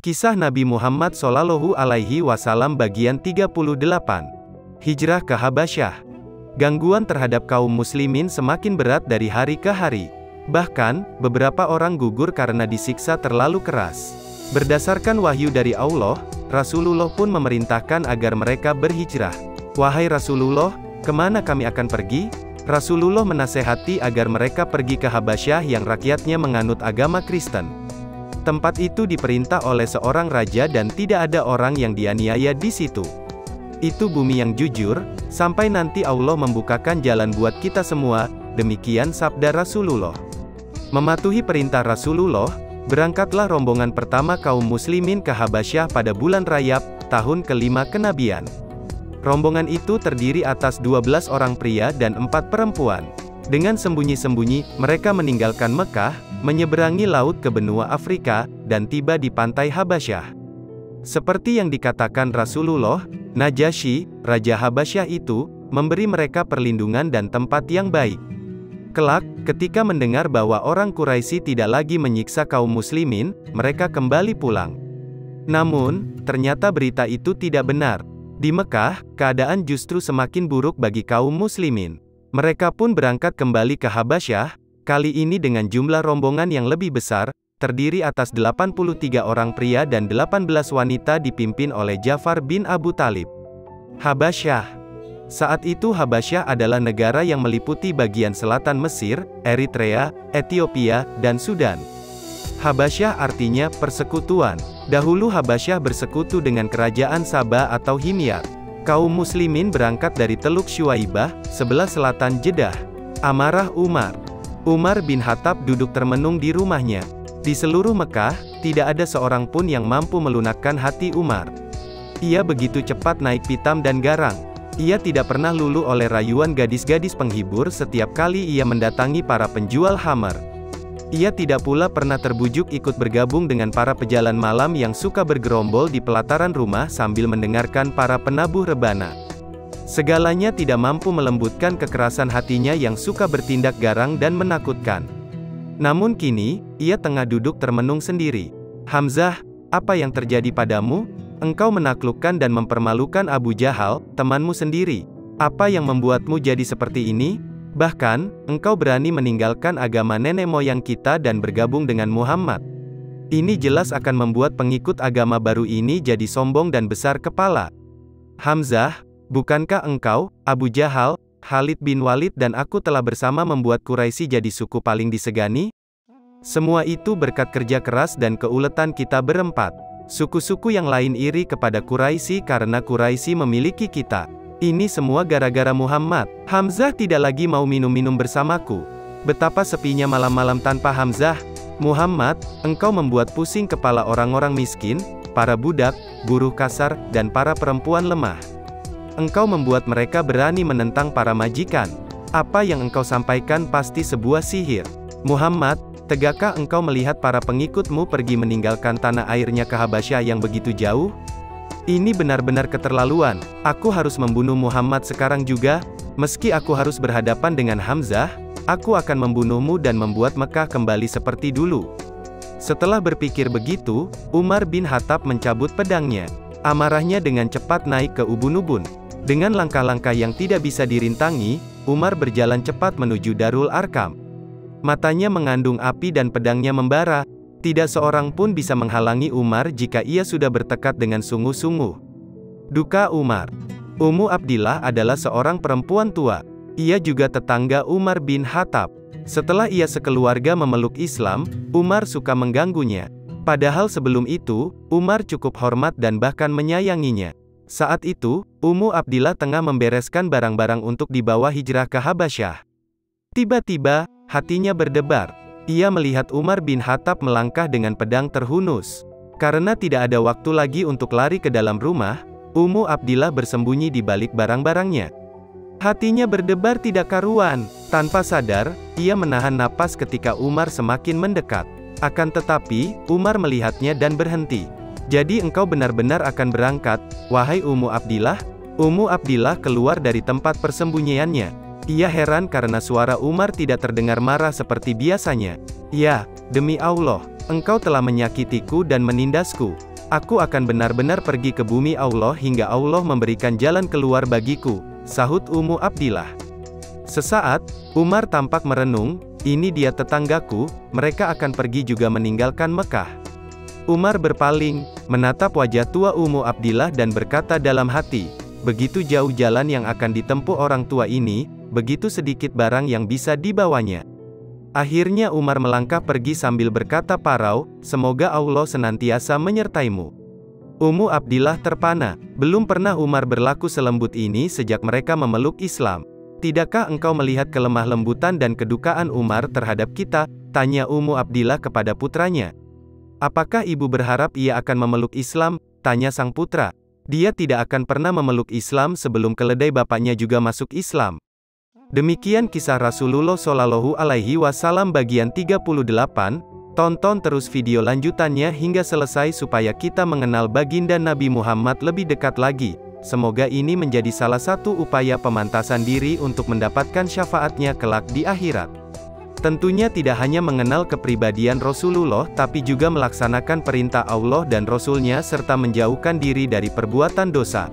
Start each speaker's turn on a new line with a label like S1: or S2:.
S1: Kisah Nabi Muhammad Shallallahu Alaihi Wasallam bagian 38. Hijrah ke Habasyah. Gangguan terhadap kaum muslimin semakin berat dari hari ke hari. Bahkan, beberapa orang gugur karena disiksa terlalu keras. Berdasarkan wahyu dari Allah, Rasulullah pun memerintahkan agar mereka berhijrah. Wahai Rasulullah, kemana kami akan pergi? Rasulullah menasehati agar mereka pergi ke Habasyah yang rakyatnya menganut agama Kristen. Tempat itu diperintah oleh seorang raja dan tidak ada orang yang dianiaya di situ. Itu bumi yang jujur, sampai nanti Allah membukakan jalan buat kita semua, demikian sabda Rasulullah. Mematuhi perintah Rasulullah, berangkatlah rombongan pertama kaum muslimin ke Habasyah pada bulan Rajab, tahun kelima kenabian. Rombongan itu terdiri atas 12 orang pria dan 4 perempuan. Dengan sembunyi-sembunyi, mereka meninggalkan Mekah, menyeberangi laut ke benua Afrika, dan tiba di pantai Habasyah. Seperti yang dikatakan Rasulullah, Najasyi, Raja Habasyah itu, memberi mereka perlindungan dan tempat yang baik. Kelak, ketika mendengar bahwa orang Quraisy tidak lagi menyiksa kaum muslimin, mereka kembali pulang. Namun, ternyata berita itu tidak benar. Di Mekah, keadaan justru semakin buruk bagi kaum muslimin. Mereka pun berangkat kembali ke Habasyah, kali ini dengan jumlah rombongan yang lebih besar, terdiri atas 83 orang pria dan 18 wanita dipimpin oleh Ja'far bin Abu Thalib. Habasyah. Saat itu Habasyah adalah negara yang meliputi bagian selatan Mesir, Eritrea, Ethiopia, dan Sudan. Habasyah artinya persekutuan. Dahulu Habasyah bersekutu dengan kerajaan Saba atau Himyar. Kaum muslimin berangkat dari Teluk Syuaibah, sebelah selatan Jeddah. Amarah Umar. Umar bin Khattab duduk termenung di rumahnya. Di seluruh Mekah, tidak ada seorang pun yang mampu melunakkan hati Umar. Ia begitu cepat naik pitam dan garang. Ia tidak pernah luluh oleh rayuan gadis-gadis penghibur setiap kali ia mendatangi para penjual khamar. Ia tidak pula pernah terbujuk ikut bergabung dengan para pejalan malam yang suka bergerombol di pelataran rumah sambil mendengarkan para penabuh rebana. Segalanya tidak mampu melembutkan kekerasan hatinya yang suka bertindak garang dan menakutkan. Namun kini, ia tengah duduk termenung sendiri. "Hamzah, apa yang terjadi padamu? Engkau menaklukkan dan mempermalukan Abu Jahal, temanmu sendiri. Apa yang membuatmu jadi seperti ini? Bahkan, engkau berani meninggalkan agama nenek moyang kita dan bergabung dengan Muhammad. Ini jelas akan membuat pengikut agama baru ini jadi sombong dan besar kepala. Hamzah, bukankah engkau, Abu Jahal, Khalid bin Walid dan aku telah bersama membuat Quraisy jadi suku paling disegani? Semua itu berkat kerja keras dan keuletan kita berempat. Suku-suku yang lain iri kepada Quraisy karena Quraisy memiliki kita. Ini semua gara-gara Muhammad. Hamzah tidak lagi mau minum-minum bersamaku. Betapa sepinya malam-malam tanpa Hamzah. Muhammad, engkau membuat pusing kepala orang-orang miskin, para budak, buruh kasar, dan para perempuan lemah. Engkau membuat mereka berani menentang para majikan. Apa yang engkau sampaikan pasti sebuah sihir. Muhammad, tegakkah engkau melihat para pengikutmu pergi meninggalkan tanah airnya ke Habasyah yang begitu jauh? Ini benar-benar keterlaluan. Aku harus membunuh Muhammad sekarang juga. Meski aku harus berhadapan dengan Hamzah, aku akan membunuhmu dan membuat Mekah kembali seperti dulu." Setelah berpikir begitu, Umar bin Khattab mencabut pedangnya. Amarahnya dengan cepat naik ke ubun-ubun. Dengan langkah-langkah yang tidak bisa dirintangi, Umar berjalan cepat menuju Darul Arkam. Matanya mengandung api dan pedangnya membara. Tidak seorang pun bisa menghalangi Umar jika ia sudah bertekad dengan sungguh-sungguh. Duka Umar. Ummu Abdillah adalah seorang perempuan tua. Ia juga tetangga Umar bin Khattab. Setelah ia sekeluarga memeluk Islam, Umar suka mengganggunya. Padahal sebelum itu, Umar cukup hormat dan bahkan menyayanginya. Saat itu, Ummu Abdillah tengah membereskan barang-barang untuk dibawa hijrah ke Habasyah. Tiba-tiba, hatinya berdebar. Ia melihat Umar bin Khattab melangkah dengan pedang terhunus. Karena tidak ada waktu lagi untuk lari ke dalam rumah, Ummu Abdillah bersembunyi di balik barang-barangnya. Hatinya berdebar tidak karuan. Tanpa sadar, ia menahan napas ketika Umar semakin mendekat. Akan tetapi, Umar melihatnya dan berhenti. "Jadi engkau benar-benar akan berangkat, wahai Ummu Abdillah?" Ummu Abdillah keluar dari tempat persembunyiannya. Ia heran karena suara Umar tidak terdengar marah seperti biasanya. "Ya, demi Allah, engkau telah menyakitiku dan menindasku. Aku akan benar-benar pergi ke bumi Allah hingga Allah memberikan jalan keluar bagiku, sahut Ummu Abdillah. Sesaat, Umar tampak merenung, ini dia tetanggaku, mereka akan pergi juga meninggalkan Mekah. Umar berpaling, menatap wajah tua Ummu Abdillah dan berkata dalam hati, begitu jauh jalan yang akan ditempuh orang tua ini, begitu sedikit barang yang bisa dibawanya. Akhirnya Umar melangkah pergi sambil berkata parau, semoga Allah senantiasa menyertaimu. Ummu Abdillah terpana, belum pernah Umar berlaku selembut ini sejak mereka memeluk Islam. Tidakkah engkau melihat kelemah lembutan dan kedukaan Umar terhadap kita? Tanya Ummu Abdillah kepada putranya. Apakah ibu berharap ia akan memeluk Islam? Tanya sang putra. Dia tidak akan pernah memeluk Islam sebelum keledai bapaknya juga masuk Islam. Demikian kisah Rasulullah Shallallahu Alaihi Wasallam bagian 38. Tonton terus video lanjutannya hingga selesai supaya kita mengenal baginda Nabi Muhammad lebih dekat lagi. Semoga ini menjadi salah satu upaya pemantasan diri untuk mendapatkan syafaatnya kelak di akhirat. Tentunya tidak hanya mengenal kepribadian Rasulullah tapi juga melaksanakan perintah Allah dan Rasul-Nya serta menjauhkan diri dari perbuatan dosa.